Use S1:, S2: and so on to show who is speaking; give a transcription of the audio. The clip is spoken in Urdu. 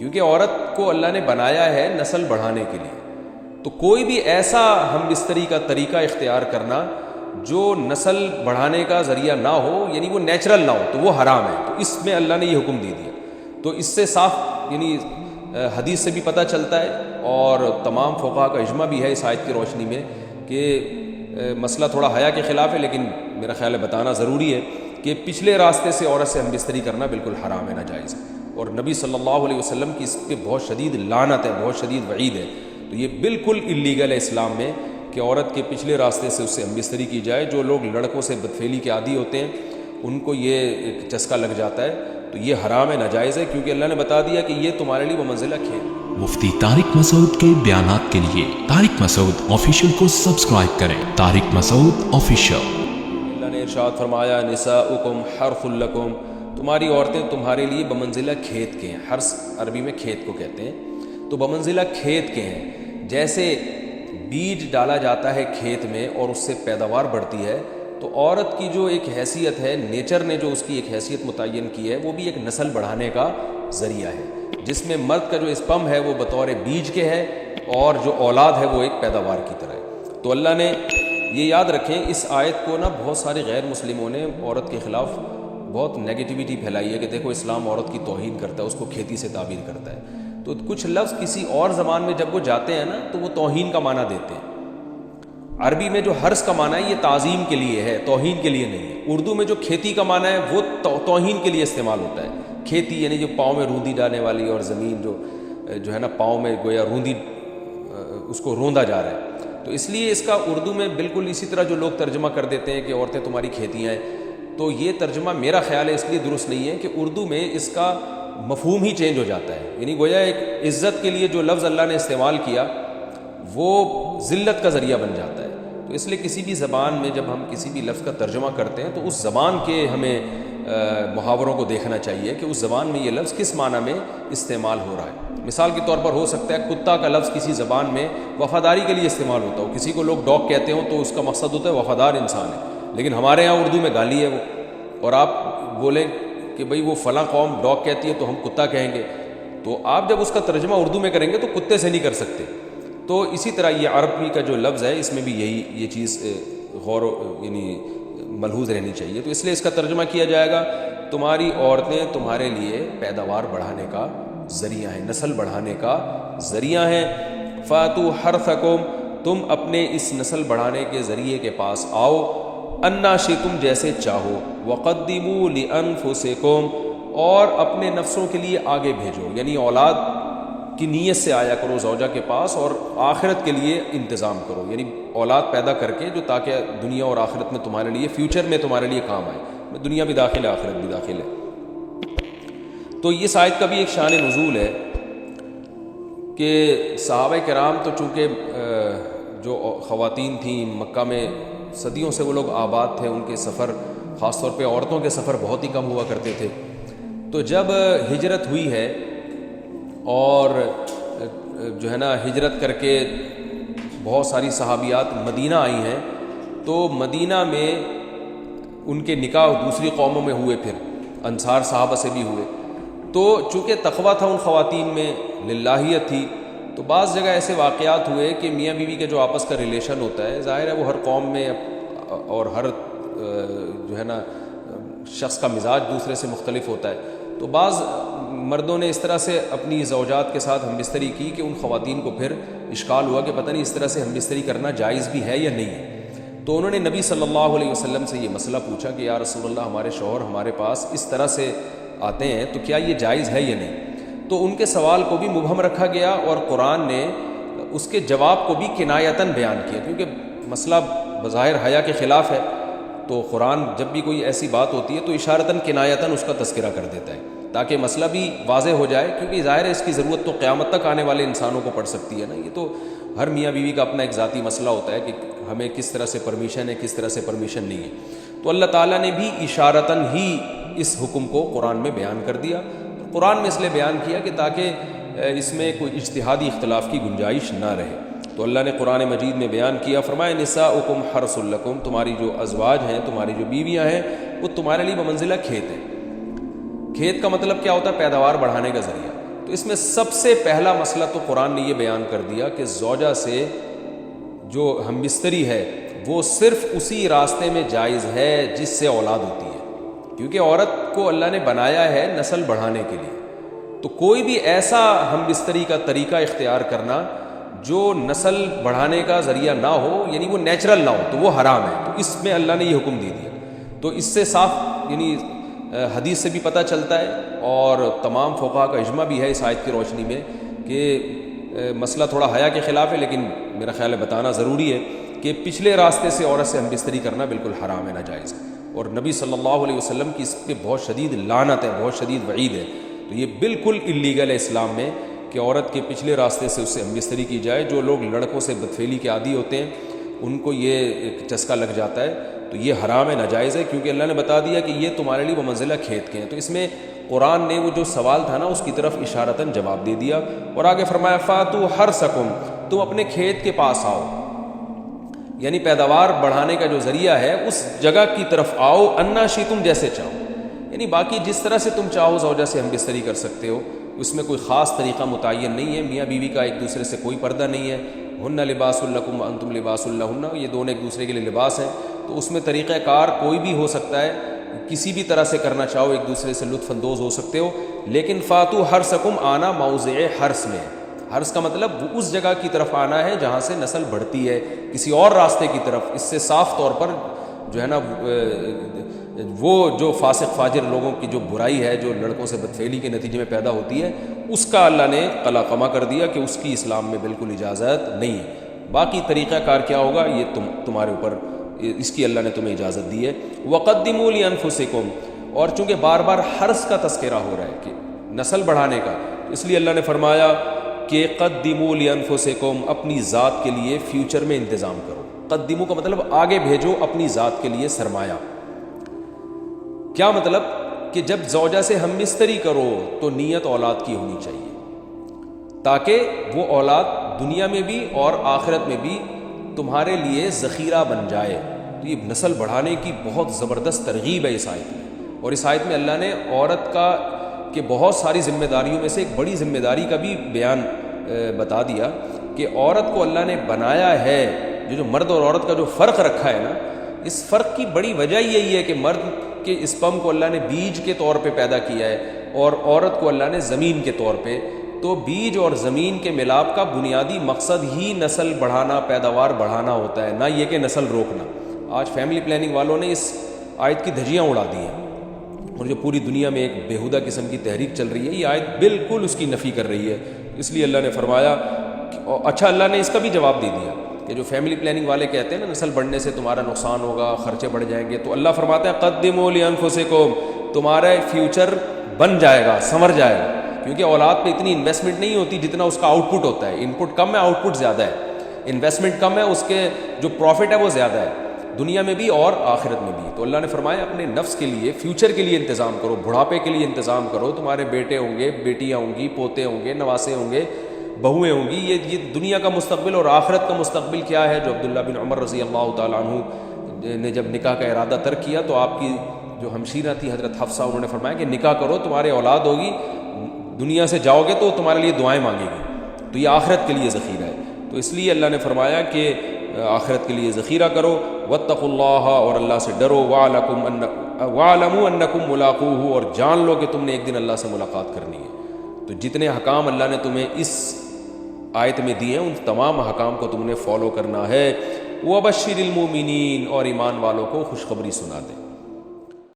S1: کیونکہ عورت کو اللہ نے بنایا ہے نسل بڑھانے کے لیے. تو کوئی بھی ایسا ہم بستری کا طریقہ اختیار کرنا جو نسل بڑھانے کا ذریعہ نہ ہو، یعنی وہ نیچرل نہ ہو، تو وہ حرام ہے. تو اس میں اللہ نے یہ حکم دے دیا. تو اس سے صاف یعنی حدیث سے بھی پتہ چلتا ہے، اور تمام فقہاء کا اجماع بھی ہے اس آیت کی روشنی میں کہ مسئلہ تھوڑا حیا کے خلاف ہے، لیکن میرا خیال ہے بتانا ضروری ہے کہ پچھلے راستے سے عورت سے ہم بستری کرنا بالکل حرام ہے، ناجائز ہے. اور نبی صلی اللہ علیہ وسلم کی اس پہ بہت شدید لعنت ہے، بہت شدید وعید ہے. تو یہ بالکل اللیگل ہے اسلام میں کہ عورت کے پچھلے راستے سے اس سے ہم بستری کی جائے. جو لوگ لڑکوں سے بدفعلی کے عادی ہوتے ہیں ان کو یہ ایک چسکا لگ جاتا ہے، تو یہ حرام ہے، ناجائز ہے، کیونکہ اللہ نے بتا دیا کہ یہ تمہارے لیے بمنزلہ کھیل.
S2: مفتی طارق مسعود کے بیانات کے لیے طارق مسعود آفیشیل کو سبسکرائب کریں. طارق مسعود آفیشیل.
S1: اللہ نے ارشاد فرمایا نساؤکم حرث لکم، تمہاری عورتیں تمہارے لیے بمنزلہ کھیت کے ہیں. حرث عربی میں کھیت کو کہتے ہیں. تو بمنزلہ کھیت کے ہیں. جیسے بیج ڈالا جاتا ہے کھیت میں اور اس سے پیداوار بڑھتی ہے، تو عورت کی جو ایک حیثیت ہے، نیچر نے جو اس کی ایک حیثیت متعین کی ہے، وہ بھی ایک نسل بڑھانے کا ذریعہ ہے، جس میں مرد کا جو اسپم ہے وہ بطور بیج کے ہے اور جو اولاد ہے وہ ایک پیداوار کی طرح ہے. تو اللہ نے یہ یاد رکھیں، اس آیت کو نا بہت سارے غیر مسلموں نے عورت کے خلاف بہت نیگیٹیوٹی پھیلائی ہے کہ دیکھو اسلام عورت کی توہین کرتا ہے، اس کو کھیتی سے تعبیر کرتا ہے. تو کچھ لفظ کسی اور زبان میں جب وہ جاتے ہیں نا تو وہ توہین کا معنی دیتے ہیں. عربی میں جو حرث کا معنی ہے یہ تعظیم کے لیے ہے، توہین کے لیے نہیں ہے. اردو میں جو کھیتی کا معنی ہے وہ توہین کے لیے استعمال ہوتا ہے. کھیتی یعنی جو پاؤں میں روندی ڈالنے والی، اور زمین جو ہے نا پاؤں میں گویا روندی، اس کو روندا جا رہا ہے. تو اس لیے اس کا اردو میں بالکل اسی طرح جو لوگ ترجمہ کر دیتے ہیں کہ عورتیں تمہاری کھیتیاں ہیں، تو یہ ترجمہ میرا خیال ہے اس لیے درست نہیں ہے کہ اردو میں اس کا مفہوم ہی چینج ہو جاتا ہے. یعنی گویا ایک عزت کے لیے جو لفظ اللہ نے استعمال کیا وہ ذلت کا ذریعہ بن جاتا ہے. تو اس لیے کسی بھی زبان میں جب ہم کسی بھی لفظ کا ترجمہ کرتے ہیں تو اس زبان کے ہمیں محاوروں کو دیکھنا چاہیے کہ اس زبان میں یہ لفظ کس معنی میں استعمال ہو رہا ہے. مثال کے طور پر ہو سکتا ہے کتا کا لفظ کسی زبان میں وفاداری کے لیے استعمال ہوتا ہو، کسی کو لوگ ڈاگ کہتے ہوں تو اس کا مقصد ہوتا ہے وفادار انسان ہے، لیکن ہمارے ہاں اردو میں گالی ہے وہ. اور آپ بولیں کہ بھئی وہ فلاں قوم ڈاگ کہتی ہے تو ہم کتا کہیں گے، تو آپ جب اس کا ترجمہ اردو میں کریں گے تو کتے سے نہیں کر سکتے. تو اسی طرح یہ عربی کا جو لفظ ہے اس میں بھی یہ چیز غور یعنی ملحوظ رہنی چاہیے. تو اس لیے اس کا ترجمہ کیا جائے گا تمہاری عورتیں تمہارے لیے پیداوار بڑھانے کا ذریعہ ہیں، نسل بڑھانے کا ذریعہ ہیں. فاتوا حرثکم، تم اپنے اس نسل بڑھانے کے ذریعے کے پاس آؤ، انا شئتم، جیسے چاہو، وقدموا لانفسکم، اور اپنے نفسوں کے لیے آگے بھیجو. یعنی اولاد کی نیت سے آیا کرو زوجہ کے پاس اور آخرت کے لیے انتظام کرو، یعنی اولاد پیدا کر کے جو تاکہ دنیا اور آخرت میں تمہارے لیے، فیوچر میں تمہارے لیے کام آئے. دنیا بھی داخل ہے، آخرت بھی داخل ہے. تو اس آیت کا بھی ایک شان نزول ہے کہ صحابہ کرام تو چونکہ جو خواتین تھیں مکہ میں صدیوں سے وہ لوگ آباد تھے، ان کے سفر خاص طور پہ عورتوں کے سفر بہت ہی کم ہوا کرتے تھے. تو جب ہجرت ہوئی ہے اور جو ہے نا ہجرت کر کے بہت ساری صحابیات مدینہ آئی ہیں، تو مدینہ میں ان کے نکاح دوسری قوموں میں ہوئے، پھر انصار صحابہ سے بھی ہوئے. تو چونکہ تقویٰ تھا ان خواتین میں، للہیت تھی، تو بعض جگہ ایسے واقعات ہوئے کہ میاں بیوی کے جو آپس کا ریلیشن ہوتا ہے، ظاہر ہے وہ ہر قوم میں اور ہر جو ہے نا شخص کا مزاج دوسرے سے مختلف ہوتا ہے. تو بعض مردوں نے اس طرح سے اپنی زوجات کے ساتھ ہم بستری کی کہ ان خواتین کو پھر اشکال ہوا کہ پتہ نہیں اس طرح سے ہم بستری کرنا جائز بھی ہے یا نہیں ہے. تو انہوں نے نبی صلی اللہ علیہ وسلم سے یہ مسئلہ پوچھا کہ یا رسول اللہ، ہمارے شوہر ہمارے پاس اس طرح سے آتے ہیں تو کیا یہ جائز ہے یا نہیں؟ تو ان کے سوال کو بھی مبہم رکھا گیا اور قرآن نے اس کے جواب کو بھی کنایتاً بیان کیا، کیونکہ مسئلہ بظاہر حیا کے خلاف ہے. تو قرآن جب بھی کوئی ایسی بات ہوتی ہے تو اشارتاً کنایتاً اس کا تذکرہ کر دیتا ہے تاکہ مسئلہ بھی واضح ہو جائے، کیونکہ ظاہر ہے اس کی ضرورت تو قیامت تک آنے والے انسانوں کو پڑ سکتی ہے نا. یہ تو ہر میاں بیوی کا اپنا ایک ذاتی مسئلہ ہوتا ہے کہ ہمیں کس طرح سے پرمیشن ہے، کس طرح سے پرمیشن نہیں ہے. تو اللہ تعالیٰ نے بھی اشارتاً ہی اس حکم کو قرآن میں بیان کر دیا. قرآن میں اس لیے بیان کیا کہ تاکہ اس میں کوئی اجتہادی اختلاف کی گنجائش نہ رہے. تو اللہ نے قرآن مجید میں بیان کیا، فرمایا نساؤکم حرث لکم، تمہاری جو ازواج ہیں، تمہاری جو بیویاں ہیں، وہ تمہارے لیے بمنزلہ کھیت ہیں. کھیت کا مطلب کیا ہوتا ہے؟ پیداوار بڑھانے کا ذریعہ. تو تو اس میں سب سے پہلا مسئلہ تو قرآن نے یہ بیان کر دیا کہ زوجہ سے جو ہم بستری ہے وہ صرف اسی راستے میں جائز ہے جس سے اولاد ہوتی ہے، کیونکہ عورت کو اللہ نے بنایا ہے نسل بڑھانے کے لیے، تو کوئی بھی ایسا ہم بستری کا طریقہ اختیار کرنا جو نسل بڑھانے کا ذریعہ نہ ہو، یعنی وہ نیچرل نہ ہو، تو وہ حرام ہے۔ تو اس میں اللہ نے یہ حکم دے دیا۔ تو اس سے صاف یعنی حدیث سے بھی پتہ چلتا ہے، اور تمام فقہاء کا اجماع بھی ہے اس آیت کی روشنی میں کہ مسئلہ تھوڑا حیا کے خلاف ہے، لیکن میرا خیال ہے بتانا ضروری ہے کہ پچھلے راستے سے عورت سے ہم بستری کرنا بالکل حرام ہے، ناجائز ہے، اور نبی صلی اللہ علیہ وسلم کی اس پہ بہت شدید لعنت ہے، بہت شدید وعید ہے۔ تو یہ بالکل اللیگل ہے اسلام میں کہ عورت کے پچھلے راستے سے اس سے ہم بستری کی جائے۔ جو لوگ لڑکوں سے بدفعلی کے عادی ہوتے ہیں ان کو یہ ایک چسکا لگ جاتا ہے، تو یہ حرام ہے، ناجائز ہے، کیونکہ اللہ نے بتا دیا کہ یہ تمہارے لیے بمنزلہ کھیت کے ہیں۔ تو اس میں قرآن نے وہ جو سوال تھا نا اس کی طرف اشارتاً جواب دے دیا، اور آگے فرمایا فاتو حرثکم، تم اپنے کھیت کے پاس آؤ، یعنی پیداوار بڑھانے کا جو ذریعہ ہے اس جگہ کی طرف آؤ، انا شئتم، جیسے چاہو، یعنی باقی جس طرح سے تم چاہو زوجہ سے ہم بستری کر سکتے ہو، اس میں کوئی خاص طریقہ متعین نہیں ہے۔ میاں بیوی کا ایک دوسرے سے کوئی پردہ نہیں ہے، ہن لباس لکم وانتم لباس لہن، یہ دونوں ایک دوسرے کے لیے لباس ہیں، تو اس میں طریقہ کار کوئی بھی ہو سکتا ہے، کسی بھی طرح سے کرنا چاہو ایک دوسرے سے لطف اندوز ہو سکتے ہو، لیکن فاتو حرثکم، آنا موضع حرث میں ہے۔ حرث کا مطلب وہ اس جگہ کی طرف آنا ہے جہاں سے نسل بڑھتی ہے، کسی اور راستے کی طرف۔ اس سے صاف طور پر جو ہے نا وہ جو فاسق فاجر لوگوں کی جو برائی ہے، جو لڑکوں سے بدفعلی کے نتیجے میں پیدا ہوتی ہے، اس کا اللہ نے قلع قمع کر دیا کہ اس کی اسلام میں بالکل اجازت نہیں ہے۔ باقی طریقہ کار کیا ہوگا یہ تمہارے اوپر، اس کی اللہ نے تمہیں اجازت دی ہے۔ وقدموا لانفسکم، اور چونکہ بار بار حرث کا تذکرہ ہو رہا ہے کہ نسل بڑھانے کا، اس لیے اللہ نے فرمایا کہ قدموا لانفسکم، اپنی ذات کے لیے فیوچر میں انتظام کرو۔ قدموا کا مطلب آگے بھیجو اپنی ذات کے لیے سرمایہ۔ کیا مطلب کہ جب زوجہ سے ہم بستری کرو تو نیت اولاد کی ہونی چاہیے، تاکہ وہ اولاد دنیا میں بھی اور آخرت میں بھی تمہارے لیے ذخیرہ بن جائے۔ تو یہ نسل بڑھانے کی بہت زبردست ترغیب ہے اس آیت میں، اور اس آیت میں اللہ نے عورت کا کہ بہت ساری ذمہ داریوں میں سے ایک بڑی ذمہ داری کا بھی بیان بتا دیا کہ عورت کو اللہ نے بنایا ہے، جو مرد اور عورت کا جو فرق رکھا ہے نا، اس فرق کی بڑی وجہ یہی ہے کہ مرد کے اسپم کو اللہ نے بیج کے طور پہ پیدا کیا ہے، اور عورت کو اللہ نے زمین کے طور پہ۔ تو بیج اور زمین کے ملاپ کا بنیادی مقصد ہی نسل بڑھانا، پیداوار بڑھانا ہوتا ہے، نہ یہ کہ نسل روکنا۔ آج فیملی پلاننگ والوں نے اس آیت کی دھجیاں اڑا دی ہیں، اور جو پوری دنیا میں ایک بیہودہ قسم کی تحریک چل رہی ہے، یہ آیت بالکل اس کی نفی کر رہی ہے۔ اس لیے اللہ نے فرمایا، اچھا اللہ نے اس کا بھی جواب دے دیا کہ جو فیملی پلاننگ والے کہتے ہیں نا نسل بڑھنے سے تمہارا نقصان ہوگا، خرچے بڑھ جائیں گے، تو اللہ فرماتا ہے قدموا لانفسکم، تمہارا فیوچر بن جائے گا، سنور جائے گا، کیونکہ اولاد پہ اتنی انویسٹمنٹ نہیں ہوتی جتنا اس کا آؤٹ پٹ ہوتا ہے۔ ان پٹ کم ہے، آؤٹ پٹ زیادہ ہے، انویسٹمنٹ کم ہے، اس کے جو پروفٹ ہے وہ زیادہ ہے، دنیا میں بھی اور آخرت میں بھی۔ تو اللہ نے فرمایا اپنے نفس کے لیے، فیوچر کے لیے انتظام کرو، بڑھاپے کے لیے انتظام کرو، تمہارے بیٹے ہوں گے، بیٹیاں ہوں گی، پوتے ہوں گے، نواسے ہوں گے، بہویں ہوں گی، یہ دنیا کا مستقبل اور آخرت کا مستقبل کیا ہے۔ جو عبداللہ بن عمر رضی اللہ تعالیٰ عنہ نے جب نکاح کا ارادہ ترک کیا تو آپ کی جو ہمشیرہ تھی حضرت حفصہ، انہوں نے فرمایا کہ نکاح کرو، تمہارے اولاد ہوگی، دنیا سے جاؤ گے تو تمہارے لیے دعائیں مانگے گی، تو یہ آخرت کے لیے ذخیرہ ہے۔ تو اس لیے اللہ نے فرمایا کہ آخرت کے لیے ذخیرہ کرو، واتقوا اللہ، اور اللہ سے ڈرو، واعلموا انکم ملاقوہ، اور جان لو کہ تم نے ایک دن اللہ سے ملاقات کرنی ہے۔ تو جتنے حکام اللہ نے تمہیں اس آیت میں دیے ہیں ان تمام حکام کو تم نے فالو کرنا ہے۔ وبشر المومنین، اور ایمان والوں کو خوشخبری سنا دے۔